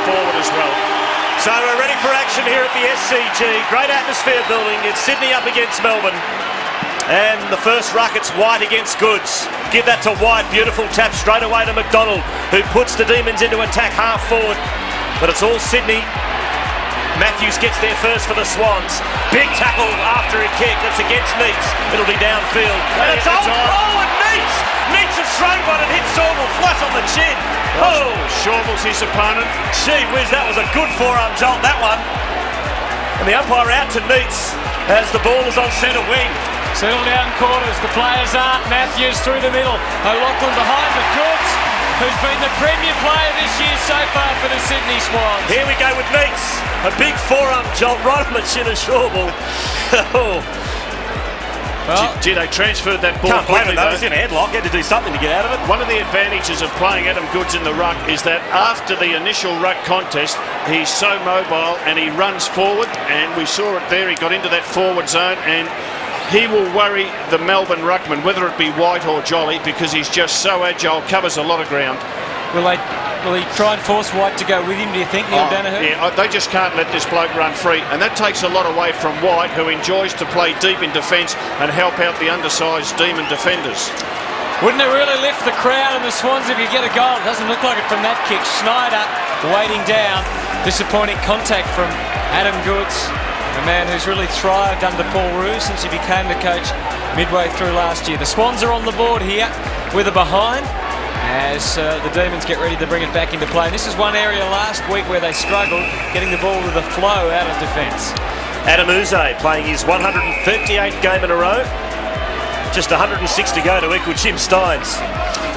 forward as well. So we're ready for action here at the SCG. Great atmosphere building. It's Sydney up against Melbourne. And the first ruck, it's White against Goods. Give that to White. Beautiful tap straight away to McDonald, who puts the Demons into attack half forward. But it's all Sydney. Matthews gets there first for the Swans. Big tackle after a kick. It's against Neats. It'll be downfield. And it's on forward. Neats! Neats has thrown one and hit Sormel flat on the chin. Oh! Shawvel's his opponent. Gee whiz, that was a good forearm jolt, that one. And the umpire out to Neats as the ball is on centre wing. Settle down quarters, the players aren't. Matthews through the middle. O'Loughlin behind the Goods, who's been the premier player this year so far for the Sydney Swans. Here we go with Neats. A big forearm jolt right on the chin of Shawvel. Well, gee, they transferred that ball can't blame quickly, it though. He's in a headlock. He had to do something to get out of it. One of the advantages of playing Adam Goods in the ruck is that after the initial ruck contest, he's so mobile and he runs forward, and we saw it there. He got into that forward zone, and he will worry the Melbourne ruckman, whether it be White or Jolly, because he's just so agile, covers a lot of ground. Will he try and force White to go with him, do you think, Neil Danaher? Yeah, they just can't let this bloke run free, and that takes a lot away from White, who enjoys to play deep in defence and help out the undersized Demon defenders. Wouldn't it really lift the crowd and the Swans if you get a goal? It doesn't look like it from that kick. Schneider waiting down. Disappointing contact from Adam Goods, a man who's really thrived under Paul Roux since he became the coach midway through last year. The Swans are on the board here with a behind as the Demons get ready to bring it back into play. And this is one area last week where they struggled getting the ball with a flow out of defence. Adam Uze playing his 138th game in a row. Just 106 to go to equal Jim Steins.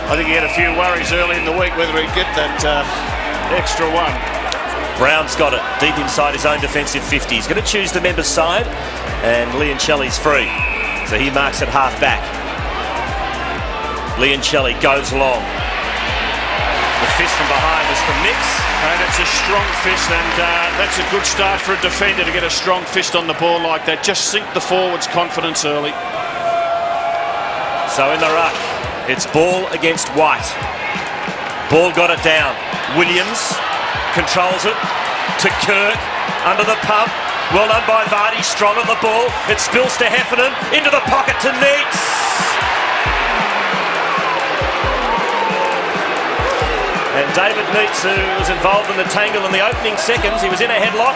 I think he had a few worries early in the week whether he'd get that extra one. Brown's got it deep inside his own defensive 50. He's going to choose the members' side, and Leoncelli's free. So he marks at half back. Leoncelli goes long. The fist from behind is from Nix. And it's a strong fist, and that's a good start for a defender to get a strong fist on the ball like that. Just sink the forward's confidence early. So in the ruck, it's Ball against White. Ball got it down. Williams controls it to Kirk, under the pump. Well done by Vardy, strong on the ball. It spills to Heffernan, into the pocket to Neats. And David Neats, who was involved in the tangle in the opening seconds, he was in a headlock,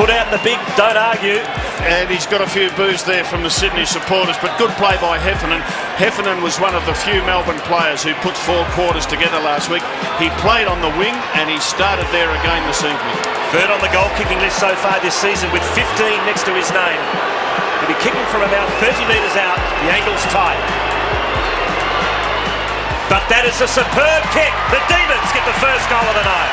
put out the big don't argue. And he's got a few boos there from the Sydney supporters, but good play by Heffernan. Heffernan was one of the few Melbourne players who put 4 quarters together last week. He played on the wing and he started there again this evening. Third on the goal-kicking list so far this season with 15 next to his name. He'll be kicking from about 30 metres out. The angle's tight. But that is a superb kick. The Demons get the first goal of the night.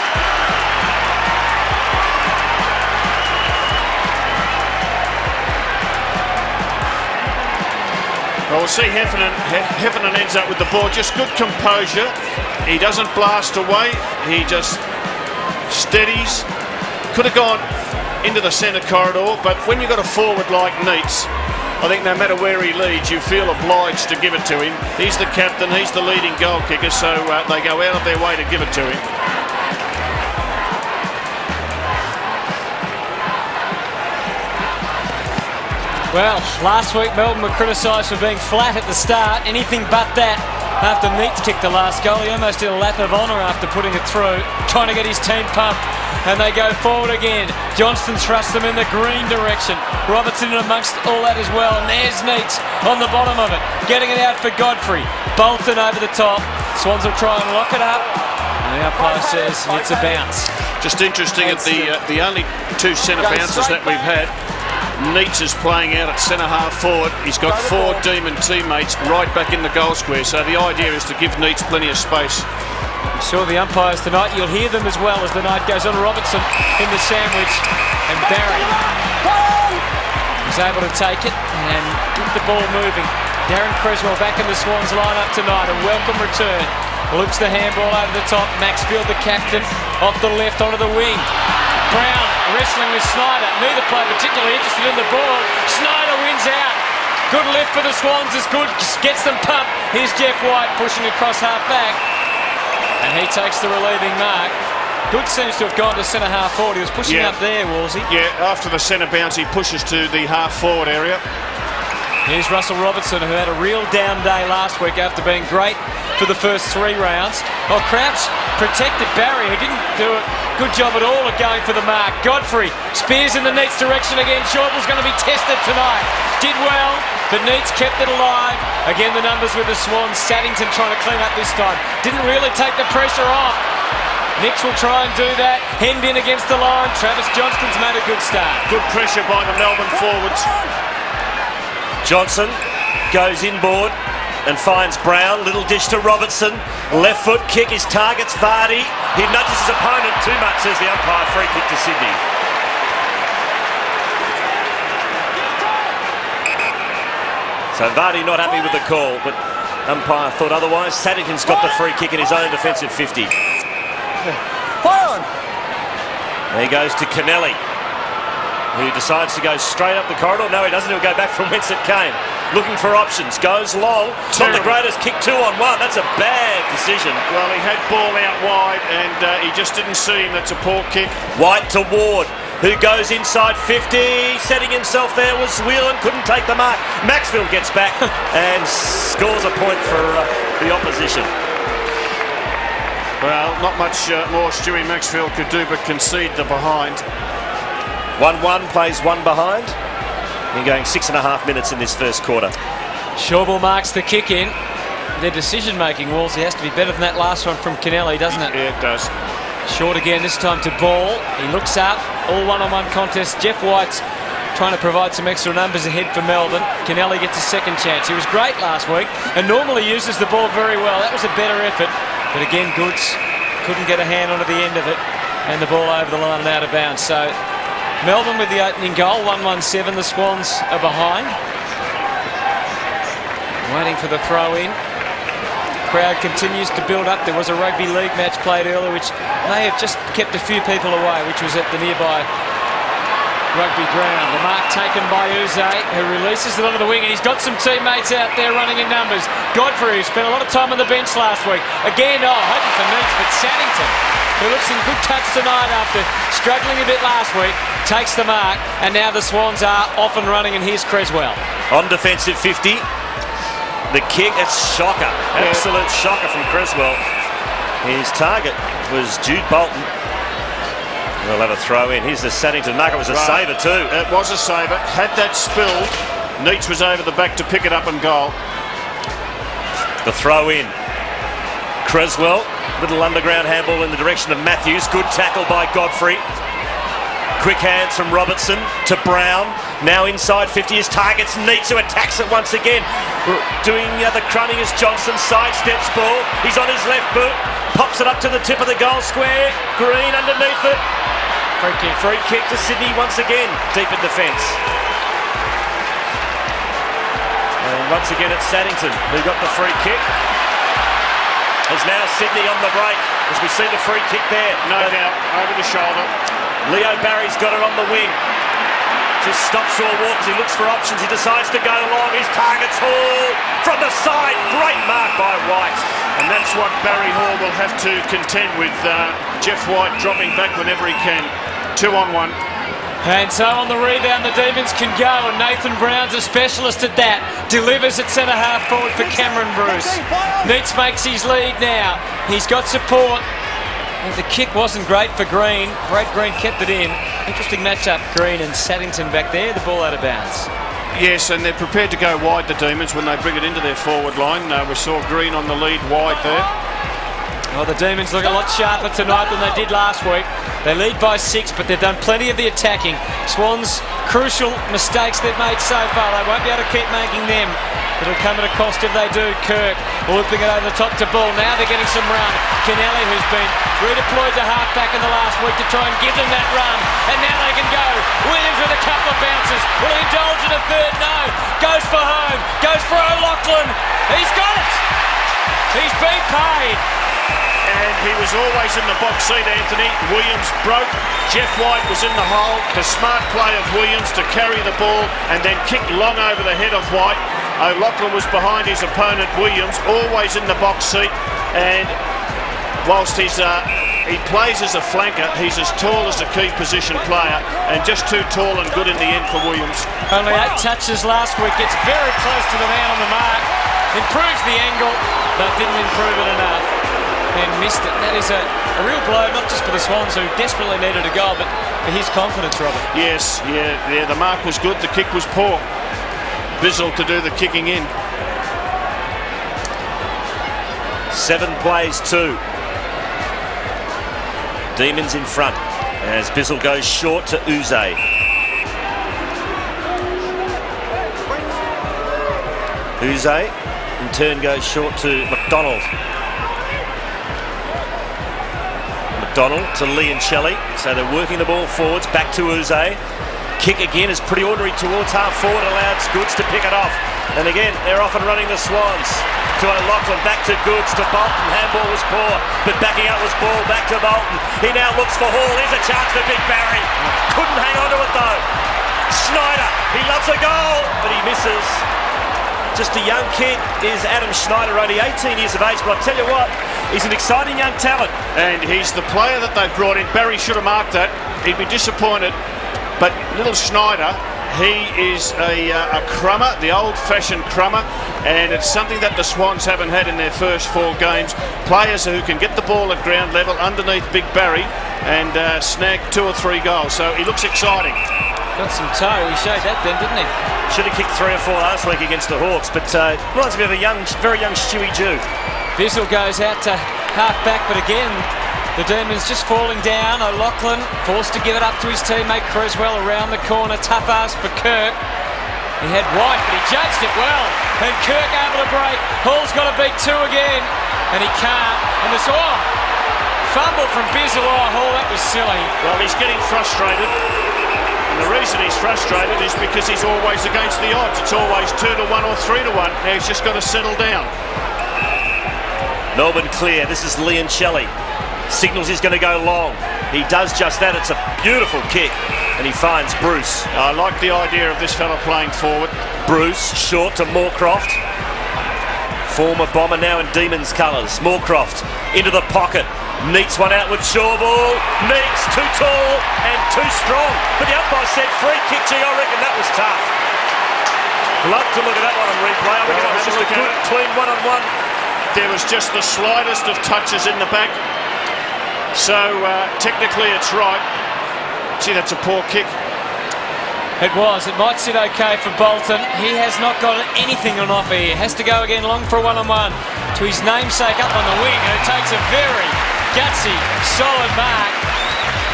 Well, we'll see Heffernan ends up with the ball. Just good composure. He doesn't blast away. He just steadies. Could have gone into the centre corridor, but when you've got a forward like Neats, I think no matter where he leads, you feel obliged to give it to him. He's the captain, he's the leading goal kicker, so they go out of their way to give it to him. Well, last week Melbourne were criticised for being flat at the start. Anything but that after Neats kicked the last goal. He almost did a lap of honour after putting it through, trying to get his team pumped. And they go forward again. Johnston thrusts them in the green direction. Robertson in amongst all that as well. And there's Neats on the bottom of it, getting it out for Godfrey. Bolton over the top. Swans will try and lock it up. And the umpire says it's a bounce. Just interesting at the only 2 centre bounces that we've had. Neats is playing out at centre half forward. He's got 4 Demon teammates right back in the goal square. So the idea is to give Neats plenty of space. You saw the umpires tonight. You'll hear them as well as the night goes on. Robertson in the sandwich, and Barry was able to take it and get the ball moving. Darren Creswell back in the Swans lineup tonight. A welcome return. Loops the handball over the top. Maxfield, the captain, off the left onto the wing. Brown wrestling with Snyder. Neither player particularly interested in the ball. Snyder wins out. Good lift for the Swans as Good gets them pumped. Here's Jeff White pushing across half back. And he takes the relieving mark. Good seems to have gone to centre half forward. He was pushing up there, Wolsey. Yeah, after the centre bounce, he pushes to the half forward area. Here's Russell Robertson, who had a real down day last week after being great for the first 3 rounds. Well, Crouch protected Barry, who didn't do a good job at all at going for the mark. Godfrey spears in the Neats direction again. Shortwell's going to be tested tonight. Did well, but Neats kept it alive. Again, the numbers with the Swans. Saddington trying to clean up this time. Didn't really take the pressure off. Nix will try and do that. Hemmed in against the line. Travis Johnston's made a good start. Good pressure by the Melbourne forwards. Johnson goes inboard and finds Brown. Little dish to Robertson. Left foot kick. His target's Vardy. He nudges his opponent too much, says the umpire. Free kick to Sydney. So Vardy not happy with the call, but umpire thought otherwise. Saddington's got the free kick in his own defensive 50. There he goes to Kennelly, who decides to go straight up the corridor. No, he doesn't. He'll go back from whence it came. Looking for options. Goes long. Not the greatest kick, 2-on-1. That's a bad decision. Well, he had ball out wide and he just didn't see him. That's a poor kick. White to Ward, who goes inside 50. Setting himself there was Whelan. Couldn't take the mark. Maxfield gets back and scores a point for the opposition. Well, not much more Stewie Maxfield could do but concede the behind. 1-1, plays 1 behind. You're going 6.5 minutes in this first quarter. Shawball marks the kick in. Their decision-making, Wolsey, has to be better than that last one from Kennelly, doesn't it? Yeah, it does. Short again, this time to Ball. He looks up, all one-on-one contest. Jeff White's trying to provide some extra numbers ahead for Melbourne. Kennelly gets a second chance. He was great last week and normally uses the ball very well. That was a better effort. But again, Goods couldn't get a hand onto the end of it and the ball over the line and out of bounds. So Melbourne with the opening goal, 1-1-7. The Swans are behind. Waiting for the throw in. Crowd continues to build up. There was a rugby league match played earlier which may have just kept a few people away, which was at the nearby rugby ground. The mark taken by Uze, who releases it onto the wing, and he's got some teammates out there running in numbers. Godfrey, who spent a lot of time on the bench last week. Again, hoping for Neats, but Saddington, who looks in good touch tonight after struggling a bit last week, takes the mark, and now the Swans are off and running, and here's Creswell. On defensive 50. The kick, it's shocker. Absolute shocker from Creswell. His target was Jude Bolton. We'll have a throw in. Here's the Saddington mark. It was a saver too. It was a saver. Had that spilled, Neats was over the back to pick it up and goal. The throw in. Creswell, little underground handball in the direction of Matthews. Good tackle by Godfrey. Quick hands from Robertson to Brown. Now inside 50 is targets Neats, who attacks it once again. Doing the crunning as Johnson sidesteps ball. He's on his left boot. Pops it up to the tip of the goal square. Green underneath it. Free kick to Sydney once again. Deep in defence. And once again it's Saddington who got the free kick. There's now Sydney on the break as we see the free kick there. No doubt, over the shoulder. Leo Barry's got it on the wing. Just stops or walks. He looks for options. He decides to go long. His target's Hall from the side. Great mark by White. And that's what Barry Hall will have to contend with. Jeff White dropping back whenever he can. 2-on-1. And so on the rebound, the Demons can go, and Nathan Brown's a specialist at that. Delivers at centre half forward for Cameron Bruce. Neats makes his lead now. He's got support. And the kick wasn't great for Green. Brad Green kept it in. Interesting matchup, Green and Saddington back there. The ball out of bounds. Yes, and they're prepared to go wide, the Demons, when they bring it into their forward line. We saw Green on the lead wide there. Well, the Demons look a lot sharper tonight than they did last week. They lead by 6, but they've done plenty of the attacking. Swans, crucial mistakes they've made so far. They won't be able to keep making them. It'll come at a cost if they do. Kirk looping it over the top to Ball. Now they're getting some run. Kennelly, who's been redeployed to half-back in the last week to try and give them that run. And now they can go. Williams with a couple of bounces. Will he indulge in a third? No. Goes for home. Goes for O'Loughlin. He's got it. He's been paid. And he was always in the box seat, Anthony. Williams broke. Jeff White was in the hole. The smart play of Williams to carry the ball and then kick long over the head of White. O'Loughlin was behind his opponent, Williams, always in the box seat. And whilst he's he plays as a flanker. He's as tall as a key position player and just too tall and good in the end for Williams. Only 8 touches last week. Gets very close to the man on the mark. Improves the angle, but didn't improve it enough. And missed it. That is a real blow, not just for the Swans, who desperately needed a goal, but for his confidence, Robert. Yes, yeah, the mark was good, the kick was poor. Bizzle to do the kicking in. 7 plays 2. Demons in front as Bizzle goes short to Uze. Uze in turn goes short to McDonald. McDonald to Leoncelli. So they're working the ball forwards, back to Uze. Kick again is pretty ordinary towards half forward, allows Goods to pick it off. And again, they're off and running the Swans. To O'Loughlin, back to Goods, to Bolton. Handball was poor, but backing up was ball, back to Bolton. He now looks for Hall. Here's a chance for Big Barry. Couldn't hang on to it though. Schneider, he loves a goal, but he misses. Just a young kid is Adam Schneider, only 18 years of age, but I'll tell you what, he's an exciting young talent. And he's the player that they've brought in. Barry should have marked that. He'd be disappointed. But little Schneider, he is a crummer, the old-fashioned crummer, and it's something that the Swans haven't had in their first 4 games. Players who can get the ball at ground level underneath Big Barry and snag 2 or 3 goals. So he looks exciting. Got some toe. He showed that then, didn't he? Should have kicked 3 or 4 last week against the Hawks, but reminds me of a very young Stewie Jew. Bizzle goes out to half-back, but again, the Demons just falling down. O'Loughlin forced to give it up to his teammate Creswell around the corner. Tough ask for Kirk. He had White, but he judged it well. And Kirk able to break. Hall's got to beat 2 again, and he can't. And this, fumble from Bizzle. Hall, that was silly. Well, he's getting frustrated. And the reason he's frustrated is because he's always against the odds. It's always 2-1 or 3-1. Now he's just got to settle down. Melbourne clear. This is Leoncelli. Signals he's going to go long. He does just that. It's a beautiful kick. And he finds Bruce. I like the idea of this fella playing forward. Bruce short to Moorcroft. Former Bomber now in Demons colours. Moorcroft into the pocket. Neats one out with Shawball. Neats, too tall and too strong. But the umpire said free kick. Gee, I reckon that was tough. Love to look at that one on replay. I reckon that was just a good clean one-on-one. There was just the slightest of touches in the back. So technically it's right. Gee, that's a poor kick. It was. It might sit okay for Bolton. He has not got anything on offer here. Has to go again long for a one-on-one to his namesake up on the wing, and it takes a very gutsy, solid mark.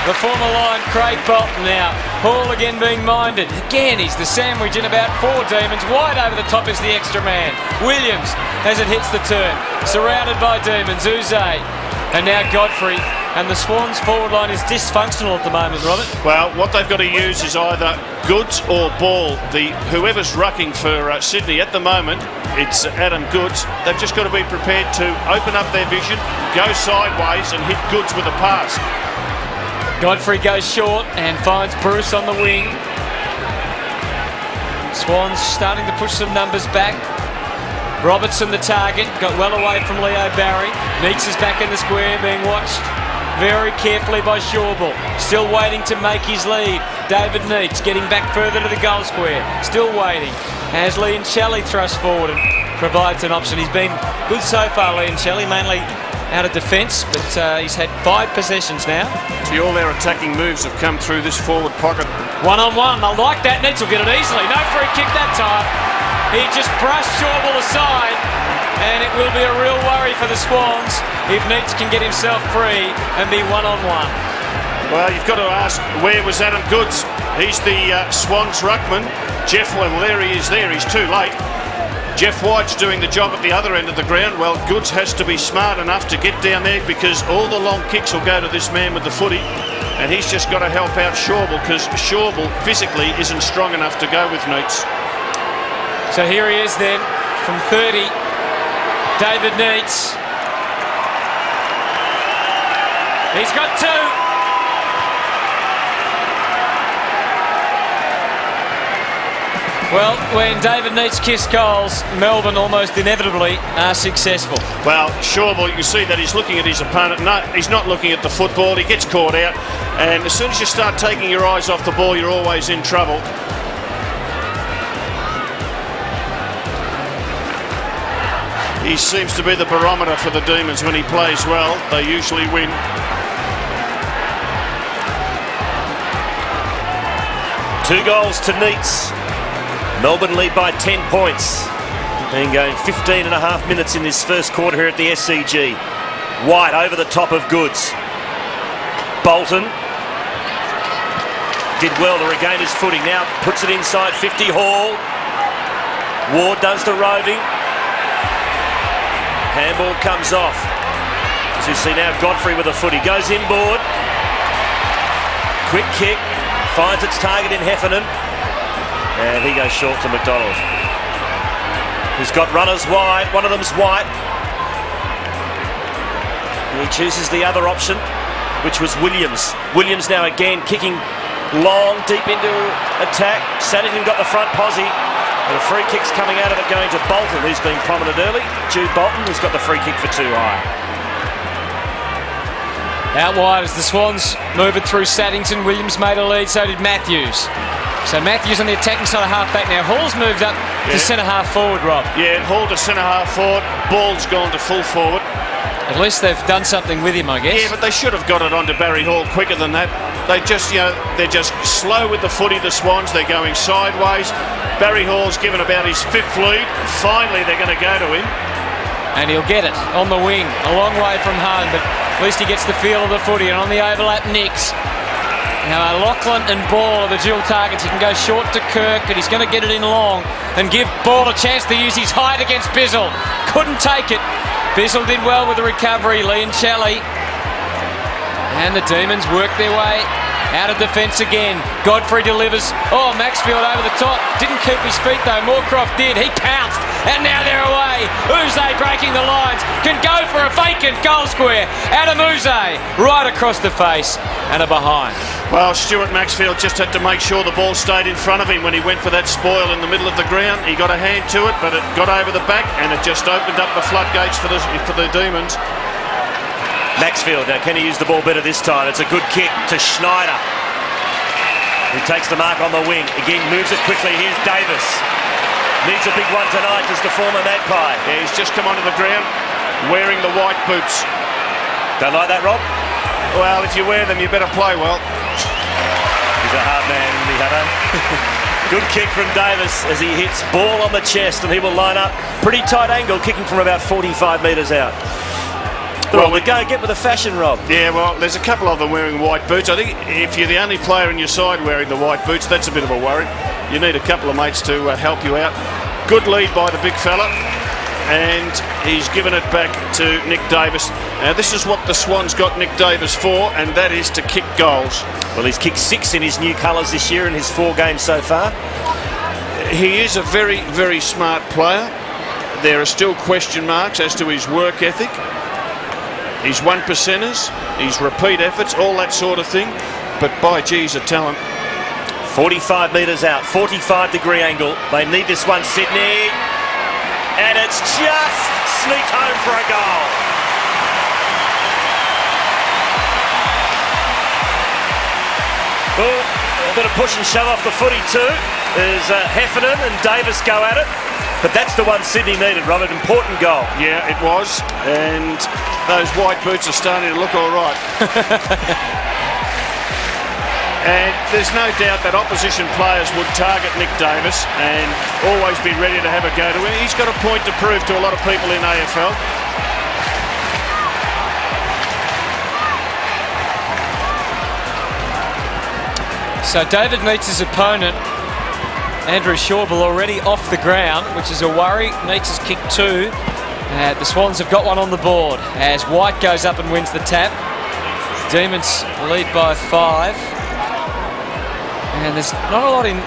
The former Lion, Craig Bolton now. Hall again being minded. Again, he's the sandwich in about 4 Demons. Wide over the top is the extra man. Williams as it hits the turn. Surrounded by Demons. Uze. And now Godfrey. And the Swans forward line is dysfunctional at the moment, Robert. Well, what they've got to use is either Goods or Ball. Whoever's rucking for Sydney at the moment, it's Adam Goods. They've just got to be prepared to open up their vision, go sideways and hit Goods with a pass. Godfrey goes short and finds Bruce on the wing. Swans starting to push some numbers back. Robertson the target, got well away from Leo Barry. Neeks is back in the square, being watched very carefully by Shawball. Still waiting to make his lead. David Neeks getting back further to the goal square. Still waiting. As Leoncelli thrusts forward and provides an option. He's been good so far, Leoncelli, mainly out of defence, but he's had 5 possessions now. See, all their attacking moves have come through this forward pocket. One-on-one, I like that. Neeks will get it easily. No free kick that time. He just brushed Shawball aside, and it will be a real worry for the Swans if Neeks can get himself free and be one-on-one. Well, you've got to ask, where was Adam Goods? He's the Swans ruckman. Jeff, well, there he is there. He's too late. Jeff White's doing the job at the other end of the ground. Well, Goods has to be smart enough to get down there because all the long kicks will go to this man with the footy. And he's just got to help out Shawball because Shawball physically isn't strong enough to go with Neets. So here he is then, from 30, David Neets. He's got 2. Well, when David Neitz kissed goals, Melbourne almost inevitably are successful. Well, Shawball, you can see that he's looking at his opponent. No, he's not looking at the football. He gets caught out. And as soon as you start taking your eyes off the ball, you're always in trouble. He seems to be the barometer for the Demons. When he plays well, they usually win. Two goals to Neitz. Melbourne lead by 10 points. Been going 15 and a half minutes in this first quarter here at the SCG. White over the top of Goods. Bolton did well to regain his footing. Now puts it inside 50. Hall. Ward does the roving. Handball comes off. As you see now, Godfrey with a foot. He goes inboard. Quick kick. Finds its target in Heffernan. And he goes short to McDonald. He's got runners wide. One of them's White. And he chooses the other option, which was Williams. Williams now again kicking long, deep into attack. Saddington got the front posse. And a free kick's coming out of it going to Bolton, who's been prominent early. Jude Bolton, who's got the free kick for too high. Out wide as the Swans move it through Saddington. Williams made a lead, so did Matthews. So Matthews on the attacking side of half-back now. Hall's moved up to centre-half forward, Rob. Yeah, Hall to centre-half forward. Ball's gone to full forward. At least they've done something with him, I guess. Yeah, but they should have got it onto Barry Hall quicker than that. They just, they're just slow with the footy, the Swans. They're going sideways. Barry Hall's given about his fifth lead. Finally, they're going to go to him. And he'll get it on the wing, a long way from home, but at least he gets the feel of the footy. And on the overlap, Nix. Now, Lachlan and Ball are the dual targets. He can go short to Kirk, and he's going to get it in long and give Ball a chance to use his height against Bizzle. Couldn't take it. Bizzle did well with the recovery, Lee and Shelley. And the Demons work their way out of defence again. Godfrey delivers. Oh, Maxfield over the top. Didn't keep his feet though. Moorcroft did. He pounced. And now they're away. Uze breaking the lines. Can go for a vacant goal square. Adam Uze right across the face and a behind. Well, Stuart Maxfield just had to make sure the ball stayed in front of him when he went for that spoil in the middle of the ground. He got a hand to it, but it got over the back and it just opened up the floodgates for the Demons. Maxfield, now can he use the ball better this time? It's a good kick to Schneider. He takes the mark on the wing. Again, moves it quickly. Here's Davis. Needs a big one tonight as the former Magpie. Yeah, he's just come onto the ground wearing the white boots. Don't like that, Rob? Well, if you wear them, you better play well. He's a hard man, isn't he, Hutto? Good kick from Davis as he hits Ball on the chest, and he will line up. Pretty tight angle, kicking from about 45 metres out. Well, we go get with the fashion, Rob. Yeah, well, there's a couple of them wearing white boots. I think if you're the only player in your side wearing the white boots, that's a bit of a worry. You need a couple of mates to help you out. Good lead by the big fella, and he's given it back to Nick Davis. Now, this is what the Swans got Nick Davis for, and that is to kick goals. Well, he's kicked 6 in his new colours this year in his 4 games so far. He is a very, very smart player. There are still question marks as to his work ethic. He's 1%ers, he's repeat efforts, all that sort of thing. But by geez, a talent. 45 metres out, 45-degree angle. They need this one, Sydney. And it's just sneaked home for a goal. Well, a bit of push and shove off the footy too. There's Heffernan and Davis go at it. But that's the one Sydney needed, Robert. Important goal. Yeah, it was. And those white boots are starting to look all right. And there's no doubt that opposition players would target Nick Davis and always be ready to have a go to him. He's got a point to prove to a lot of people in AFL. So David Neitz' opponent, Andrew Shawball, already off the ground, which is a worry. Neitz has kicked 2. The Swans have got one on the board as White goes up and wins the tap. Demons lead by 5. And there's not a lot in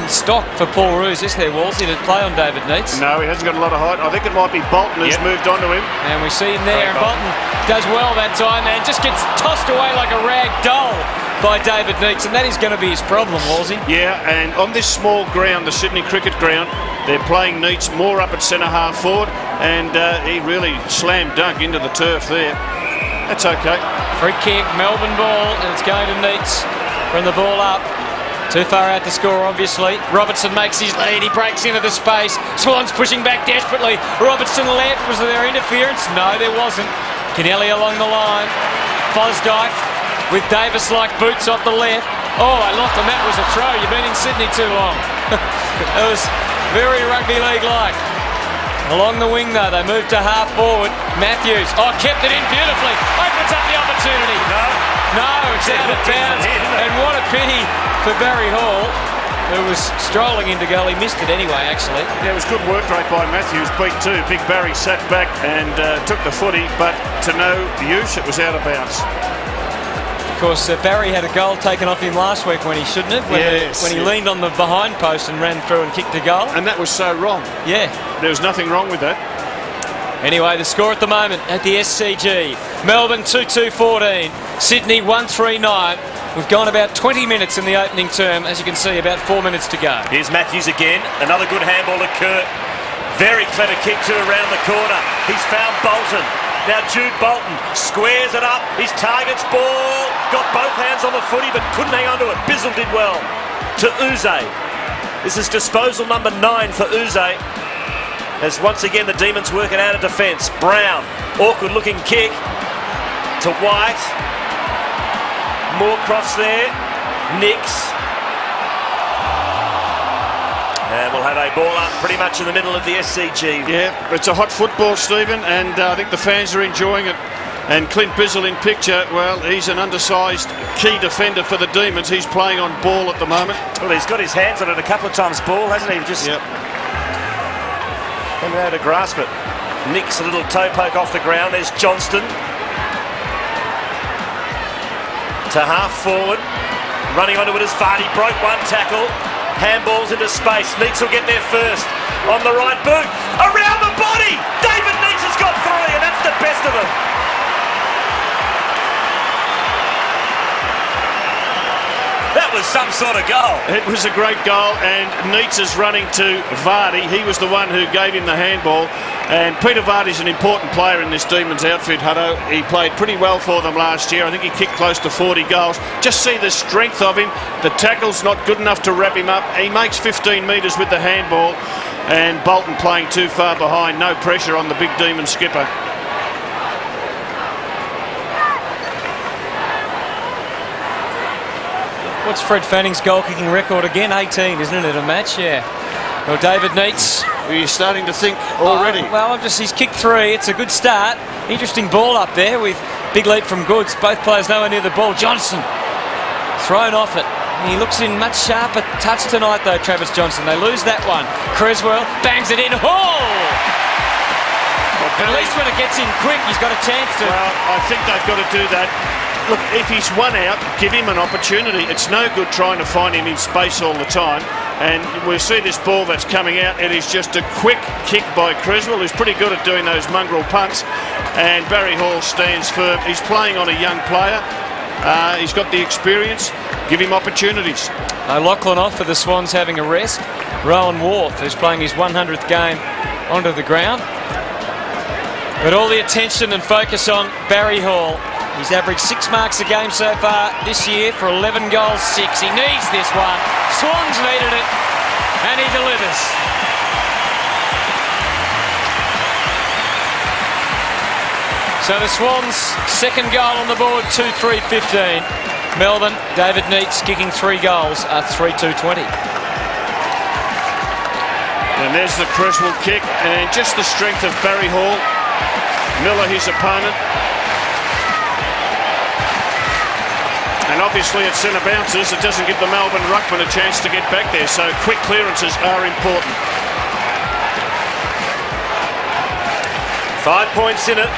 stock for Paul Roos, is there, Wolsey, to play on David Neitz? No, he hasn't got a lot of height. I think it might be Bolton who's moved on to him. And we see him there, and Bolton does well that time and just gets tossed away like a rag doll by David Neitz, and that is going to be his problem, Wolsey. Yeah, and on this small ground, the Sydney Cricket Ground, they're playing Neitz more up at centre-half forward, and he really slammed dunk into the turf there. That's okay. Free kick, Melbourne ball, and it's going to Neitz from the ball up. Too far out to score, obviously. Robertson makes his lead. He breaks into the space. Swans pushing back desperately. Robertson left. Was there interference? No, there wasn't. Kennelly along the line. Fosdyke with Davis-like boots off the left. Oh, I lost him. That was a throw. You've been in Sydney too long. It was very rugby league-like. Along the wing, though, they move to half forward. Matthews. Oh, kept it in beautifully. Opens up the opportunity. No, it's out of bounds. And what a pity for Barry Hall, who was strolling into goal. He missed it anyway, actually. Yeah, it was good work rate by Matthews. Beat two. Big Barry sat back and took the footy, but to no use, it was out of bounds. Of course, Barry had a goal taken off him last week when he shouldn't have, when he leaned on the behind post and ran through and kicked a goal. And that was so wrong. Yeah. There was nothing wrong with that. Anyway, the score at the moment at the SCG. Melbourne 2-2-14. Sydney 1-3-9. We've gone about 20 minutes in the opening term. As you can see, about 4 minutes to go. Here's Matthews again. Another good handball to Kurt. Very clever kick to around the corner. He's found Bolton. Now Jude Bolton squares it up. His target's ball. Got both hands on the footy but couldn't hang on to it. Bizzle did well. To Uze. This is disposal number 9 for Uze. As once again the Demons work it out of defence. Brown. Awkward looking kick to White. Moorcroft's there. Nix. And we'll have a ball up pretty much in the middle of the SCG. Yeah, it's a hot football, Stephen, and I think the fans are enjoying it. And Clint Bizzle in picture, well, he's an undersized key defender for the Demons. He's playing on ball at the moment. Well, he's got his hands on it a couple of times, ball, hasn't he? Just haven't been able to grasp it. Nix, a little toe poke off the ground. There's Johnston. To half forward. Running onto it as Vardy broke one tackle. Handballs into space. Neitz will get there first. On the right boot. Around the body! David Neitz has got 3, and that's the best of them. That was some sort of goal. It was a great goal, and Neitz is running to Vardy. He was the one who gave him the handball. And Peter Vardy's an important player in this Demons outfit, Hutto. He played pretty well for them last year. I think he kicked close to 40 goals. Just see the strength of him. The tackle's not good enough to wrap him up. He makes 15 metres with the handball. And Bolton playing too far behind. No pressure on the big Demon skipper. What's Fred Fanning's goal-kicking record again? 18, isn't it, a match? Yeah. Well, David Neitz. You're starting to think already. Well, he's kicked 3. It's a good start. Interesting ball up there with big leap from Goods. Both players nowhere near the ball. Johnson thrown off it. He looks in much sharper touch tonight, though, Travis Johnson. They lose that one. Creswell bangs it in. Oh! But at least when it gets in quick, he's got a chance to. Well, I think they've got to do that. Look, if he's one out, give him an opportunity. It's no good trying to find him in space all the time. And we'll see this ball that's coming out. It is just a quick kick by Creswell, who's pretty good at doing those mongrel punts. And Barry Hall stands firm. He's playing on a young player. He's got the experience. Give him opportunities. Lachlan off for the Swans having a rest. Rowan Wharf, who's playing his 100th game, onto the ground. But all the attention and focus on Barry Hall. He's averaged 6 marks a game so far this year for 11 goals, 6. He needs this one. Swans needed it, and he delivers. So the Swans' second goal on the board, 2-3-15. Melbourne, David Neitz kicking 3 goals at 3-2-20. And there's the Creswell kick, and just the strength of Barry Hall. Miller, his opponent. And obviously at centre bounces, it doesn't give the Melbourne ruckman a chance to get back there, so quick clearances are important. 5 points in it.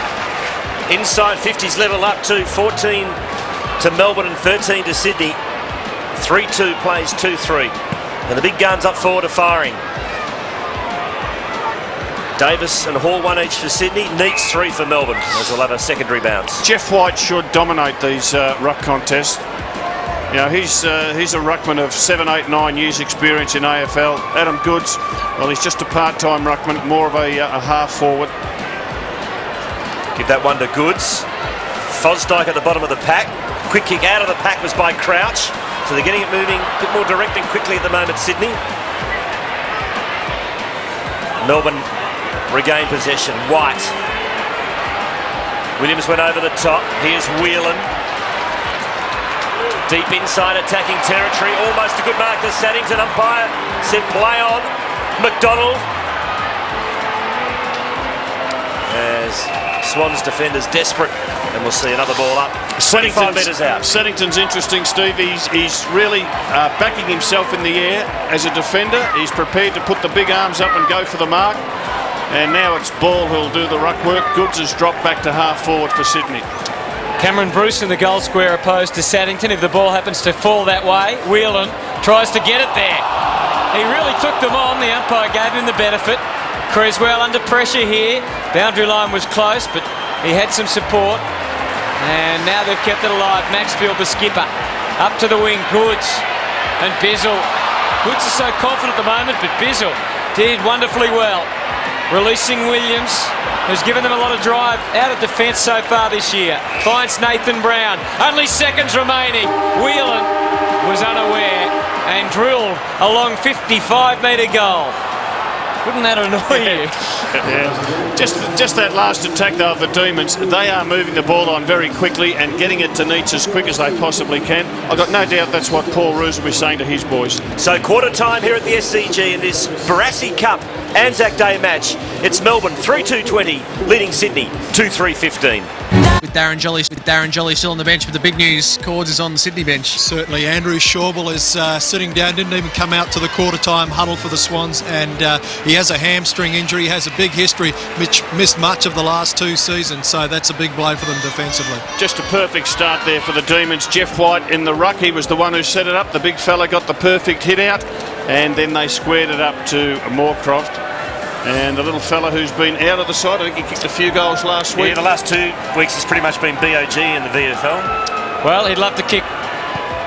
Inside 50s level up to 14 to Melbourne and 13 to Sydney. 3-2 plays 2-3. And the big guns up forward are firing. Davis and Hall 1 each for Sydney. Neitz 3 for Melbourne, as we'll have a secondary bounce. Jeff White should dominate these ruck contests. You know, he's a ruckman of 7, 8, 9 years experience in AFL. Adam Goods, well, he's just a part-time ruckman, more of a half forward. Give that one to Goods. Fosdyke at the bottom of the pack. Quick kick out of the pack was by Crouch. So they're getting it moving a bit more direct and quickly at the moment, Sydney. Melbourne regained possession. White. Williams went over the top. Here's Whelan. Deep inside attacking territory. Almost a good mark to Saddington. Umpire said play on. McDonald. As Swans defenders desperate. And we'll see another ball up. 25 metres out. Saddington's interesting, Steve. He's really backing himself in the air as a defender. He's prepared to put the big arms up and go for the mark. And now it's Ball who'll do the ruck work. Goods has dropped back to half forward for Sydney. Cameron Bruce in the goal square opposed to Saddington. If the ball happens to fall that way, Whelan tries to get it there. He really took them on. The umpire gave him the benefit. Creswell under pressure here. Boundary line was close, but he had some support. And now they've kept it alive. Maxfield, the skipper, up to the wing. Goods and Bizzle. Goods is so confident at the moment, but Bizzle did wonderfully well. Releasing Williams, who's given them a lot of drive out of defence so far this year. Finds Nathan Brown. Only seconds remaining. Whelan was unaware and drilled a long 55-metre goal. Wouldn't that annoy you? Yeah. Just that last attack though of the Demons, they are moving the ball on very quickly and getting it to Neitz as quick as they possibly can. I've got no doubt that's what Paul Roos will be saying to his boys. So quarter time here at the SCG in this Barassi Cup Anzac Day match. It's Melbourne 3-2-20 leading Sydney 2-3-15. With Darren Jolly still on the bench, but the big news, Cords is on the Sydney bench. Certainly, Andrew Schauble is sitting down, didn't even come out to the quarter-time huddle for the Swans, and he has a hamstring injury. He has a big history, which missed much of the last 2 seasons, so that's a big blow for them defensively. Just a perfect start there for the Demons. Jeff White in the ruck, he was the one who set it up. The big fella got the perfect hit out, and then they squared it up to Moorcroft. And the little fella who's been out of the side, I think he kicked a few goals last week. Yeah, the last 2 weeks has pretty much been BOG in the VFL. Well, he'd love to kick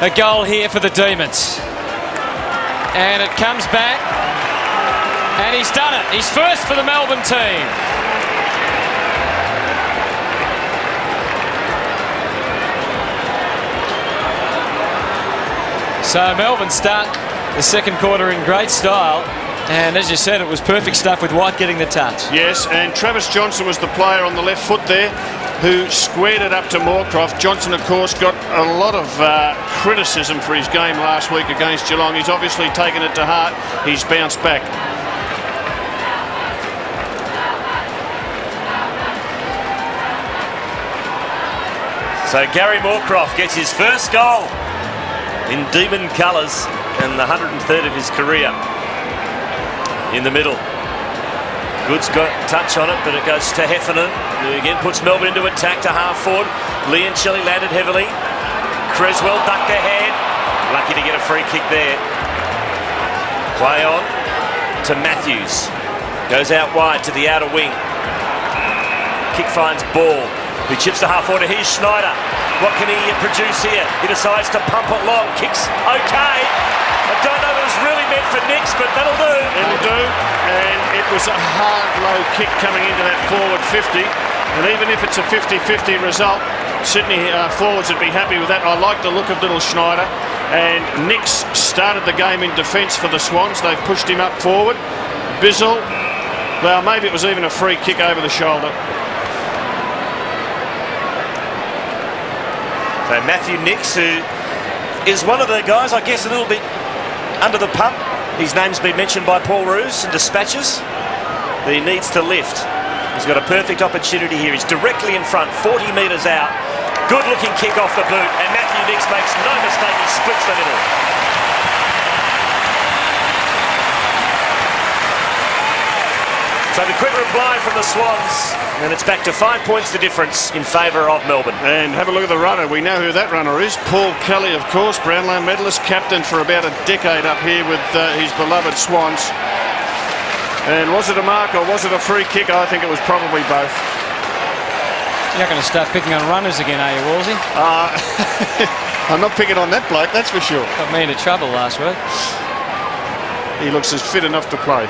a goal here for the Demons. And it comes back. And he's done it. He's first for the Melbourne team. So Melbourne start the second quarter in great style. And as you said, it was perfect stuff with White getting the touch. Yes, and Travis Johnson was the player on the left foot there who squared it up to Moorcroft. Johnson, of course, got a lot of criticism for his game last week against Geelong. He's obviously taken it to heart. He's bounced back. So Gary Moorcroft gets his first goal in Demon colours and the 103rd of his career. In the middle. Goods got touch on it, but it goes to Heffernan, who again puts Melbourne into attack to half forward. Leoncelli landed heavily. Creswell ducked ahead. Lucky to get a free kick there. Play on to Matthews. Goes out wide to the outer wing. Kick finds Ball, who chips to half forward. Here's Schneider. What can he produce here? He decides to pump it long. Kicks okay. I don't know if it was really meant for Nicks, but that'll do. It'll do, and it was a hard, low kick coming into that forward 50. And even if it's a 50-50 result, Sydney forwards would be happy with that. I like the look of little Schneider. And Nicks started the game in defence for the Swans. They've pushed him up forward. Bizzle, well, maybe it was even a free kick over the shoulder. So Matthew Nicks, who is one of the guys, I guess, a little bit under the pump. His name's been mentioned by Paul Roos in dispatches. That he needs to lift. He's got a perfect opportunity here. He's directly in front, 40 metres out. Good looking kick off the boot, and Matthew Nicks makes no mistake, he splits the middle. So the quick reply from the Swans, and it's back to 5 points the difference in favour of Melbourne. And have a look at the runner. We know who that runner is. Paul Kelly, of course, Brownlow medalist, captain for about a decade up here with his beloved Swans. And was it a mark or was it a free kick? I think it was probably both. You're not going to start picking on runners again, are you, Wolsey? I'm not picking on that bloke, that's for sure. Got me into trouble last week. He looks as fit enough to play.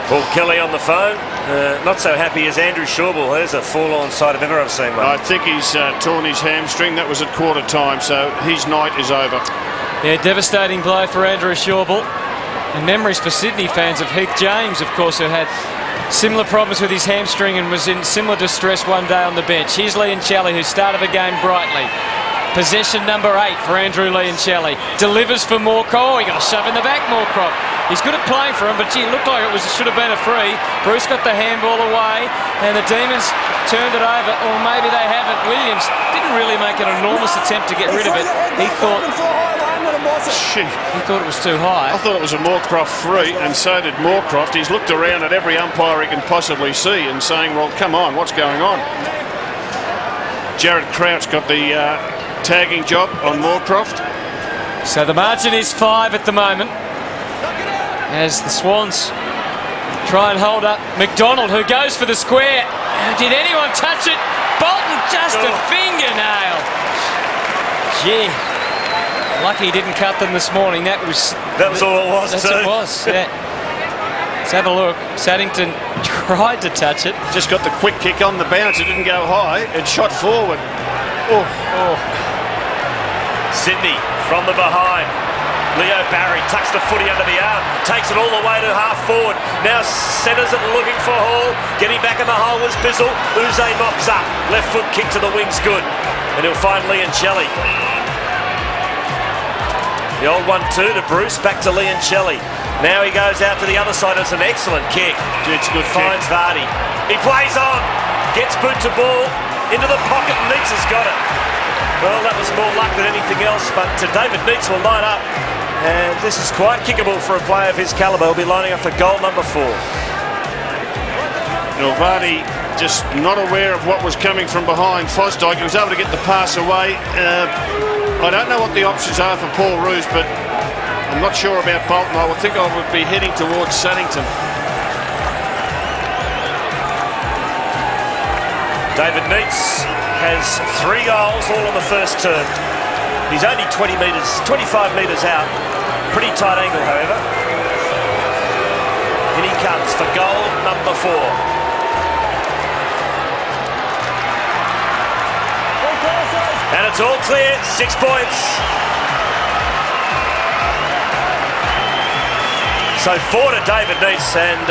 Paul Kelly on the phone. Not so happy as Andrew Shawbull. There's a forlorn sight if ever I've seen one. I think he's torn his hamstring. That was at quarter time, so his night is over. Yeah, devastating blow for Andrew Shawbull. And memories for Sydney fans of Heath James, of course, who had similar problems with his hamstring and was in similar distress one day on the bench. Here's Liancelli, who started the game brightly. Possession number 8 for Andrew Liancelli. Delivers for Moorcroft. Oh, he got a shove in the back, Moorcroft. He's good at playing for him, but gee, it looked like it should have been a free. Bruce got the handball away, and the Demons turned it over, or maybe they haven't. Williams didn't really make an enormous attempt to get rid of it. He thought it was too high. I thought it was a Moorcroft free, and so did Moorcroft. He's looked around at every umpire he can possibly see and saying, well, come on, what's going on? Jared Crouch got the tagging job on Moorcroft. So the margin is 5 at the moment, as the Swans try and hold up McDonald, who goes for the square. Did anyone touch it? Bolton, just a fingernail. Gee, lucky he didn't cut them this morning. That was all it was. That's it was. Yeah. Let's have a look. Saddington tried to touch it. Just got the quick kick on the bounce. It didn't go high. It shot forward. Oh. Sydney from the behind. Leo Barry tucks the footy under the arm, takes it all the way to half forward. Now centres it looking for Hall. Getting back in the hole was Bizzle. Uze mops up. Left foot kick to the wings, good. And he'll find Liancelli. The old 1-2 to Bruce, back to Liancelli. Now he goes out to the other side. It's an excellent kick. It's good. Finds Vardy. He plays on. Gets boot to ball. Into the pocket. Neitz has got it. Well, that was more luck than anything else, but David Neitz will line up. And this is quite kickable for a player of his calibre. He'll be lining up for goal number 4. Vardy just not aware of what was coming from behind Fosdyke. He was able to get the pass away. I don't know what the options are for Paul Roos, but I'm not sure about Bolton. I would think I would be heading towards Saddington. David Neitz has 3 goals, all on the first term. He's only 25 metres out. Pretty tight angle, however. In he comes for goal number 4. And it's all clear, 6 points. So 4 to David Neitz, and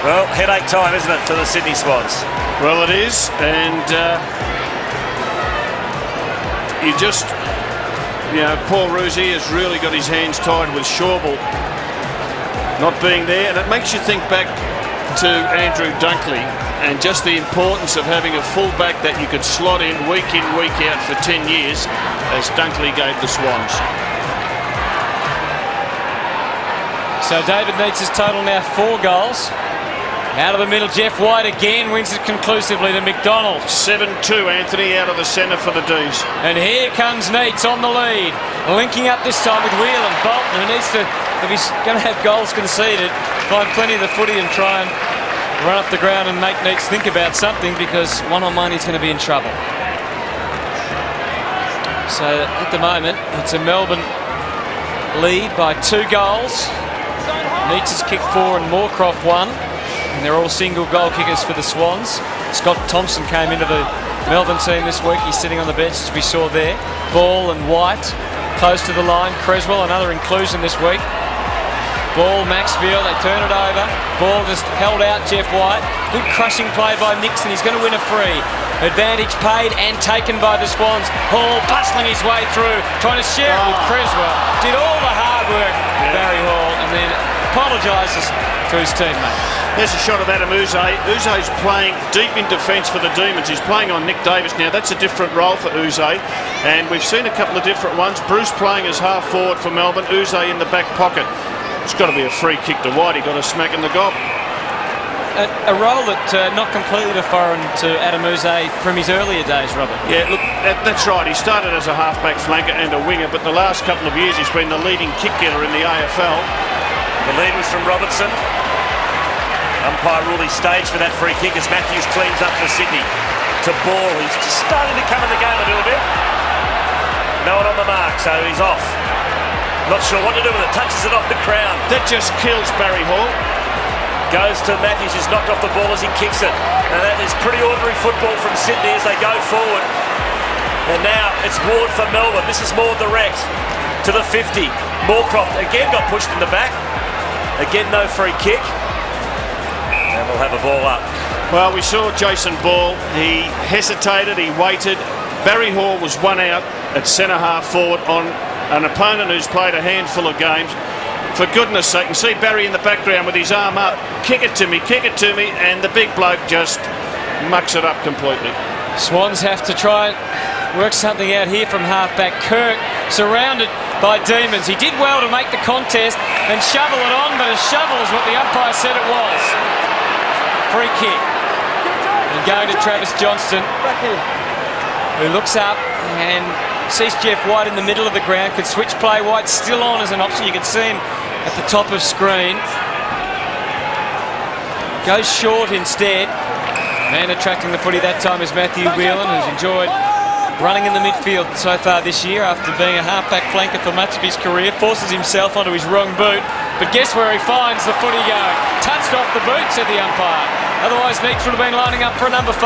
well, headache time, isn't it, for the Sydney Swans? Well, it is, and Paul Roosey has really got his hands tied with Shawbull not being there, and it makes you think back to Andrew Dunkley and just the importance of having a fullback that you could slot in, week out for 10 years, as Dunkley gave the Swans. So David Neitz' total now 4 goals. Out of the middle, Jeff White again wins it conclusively to McDonald. 7-2, Anthony, out of the centre for the Dees. And here comes Neitz on the lead, linking up this time with Whelan. Bolton, who needs to, if he's going to have goals conceded, find plenty of the footy and try and run up the ground and make Neitz think about something, because one-on-one he's going to be in trouble. So at the moment, it's a Melbourne lead by 2 goals. Neitz has kicked 4 and Moorcroft 1. And they're all single goal kickers for the Swans. Scott Thompson came into the Melbourne team this week. He's sitting on the bench, as we saw there. Ball and White close to the line. Creswell, another inclusion this week. Ball, Maxfield, they turn it over. Ball just held out Jeff White. Good crushing play by Nixon. He's going to win a free. Advantage paid and taken by the Swans. Hall bustling his way through, trying to share it with Creswell. Did all the hard work, Barry Hall, and then apologises to his teammate. There's a shot of Adam Uze. Uze's playing deep in defence for the Demons. He's playing on Nick Davis now. That's a different role for Uze. And we've seen a couple of different ones. Bruce playing as half forward for Melbourne. Uze in the back pocket. It's got to be a free kick to White. He got a smack in the gob. A role that not completely foreign to Adam Uze from his earlier days, Robert. Yeah, look, that's right. He started as a half-back flanker and a winger, but the last couple of years he's been the leading kick-getter in the AFL. The lead was from Robertson. Umpire ruled his stage for that free kick as Matthews cleans up for Sydney. To Ball, he's just starting to come in the game a little bit. No one on the mark, so he's off. Not sure what to do with it. Touches it off the crown. That just kills Barry Hall. Goes to Matthews, who's knocked off the ball as he kicks it. And that is pretty ordinary football from Sydney as they go forward. And now it's Ward for Melbourne. This is more direct to the 50. Moorcroft again got pushed in the back. Again, no free kick. And we'll have a ball up. Well, we saw Jason Ball. He hesitated, he waited. Barry Hall was one out at centre-half forward on an opponent who's played a handful of games. For goodness sake, you see Barry in the background with his arm up. Kick it to me, and the big bloke just mucks it up completely. Swans have to try and work something out here from halfback Kirk, surrounded by demons. He did well to make the contest and shovel it on, but a shovel is what the umpire said it was. Free kick. And going to Travis Johnston, who looks up and sees Jeff White in the middle of the ground. Could switch play. White's still on as an option. You can see him at the top of screen. Goes short instead. Man attracting the footy that time is Matthew Whelan, who's enjoyed running in the midfield so far this year after being a halfback flanker for much of his career. Forces himself onto his wrong boot, but guess where he finds the footy going? Touched off the boot, said the umpire. Otherwise, Neeks would have been lining up for a number 5.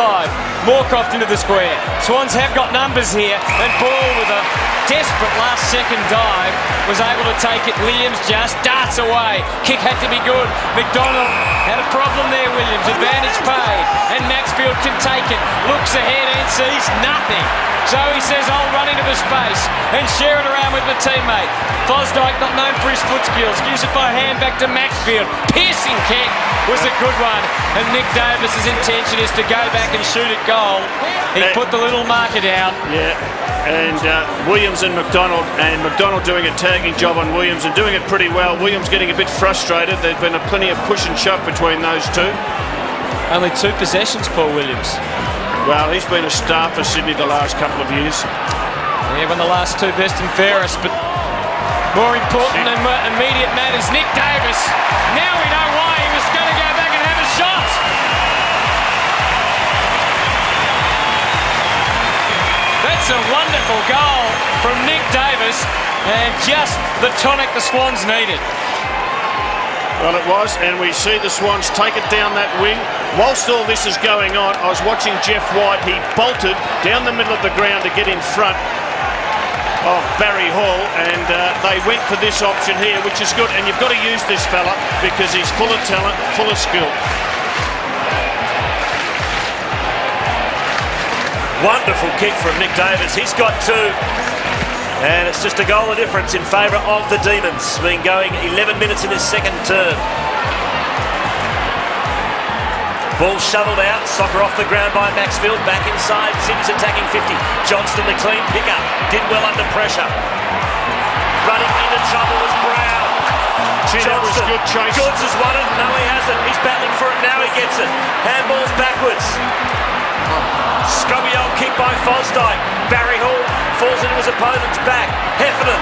Moorcroft into the square. Swans have got numbers here, and Ball with a desperate last-second dive was able to take it. Williams just darts away. Kick had to be good. McDonald had a problem there, Williams. Advantage paid, and Maxfield can take it. Looks ahead and sees nothing. So he says, I'll run into the space and share it around with my teammate. Fosdyke, not known for his foot skills, gives it by hand back to Maxfield. Piercing kick was a good one. And Nick Davis's intention is to go back and shoot at goal. He put the little marker down. Yeah, and Williams and McDonald doing a tagging job on Williams and doing it pretty well. Williams getting a bit frustrated. There's been plenty of push and shove between those two. Only 2 possessions, Paul Williams. Well, he's been a star for Sydney the last couple of years. Yeah, won the last 2 best and fairest, but more important and immediate matters, Nick Davis. Now we know why he was going to go back and have a shot. That's a wonderful goal from Nick Davis, and just the tonic the Swans needed. Well, it was, and we see the Swans take it down that wing. Whilst all this is going on, I was watching Jeff White. He bolted down the middle of the ground to get in front of Barry Hall, and they went for this option here, which is good. And you've got to use this fella because he's full of talent, full of skill. Wonderful kick from Nick Davis. He's got 2. And it's just a goal of difference in favour of the Demons. Been going 11 minutes in his second term. Ball shoveled out, soccer off the ground by Maxfield, back inside, Sydney's attacking 50. Johnston, the clean pickup, did well under pressure. Running into trouble was Brown. Gee, that was good chase. Goods has won it, no he hasn't, he's battling for it, now he gets it. Handball's backwards. Scrubby old kick by Fosdyke. Barry Hall falls into his opponent's back. Heffernan.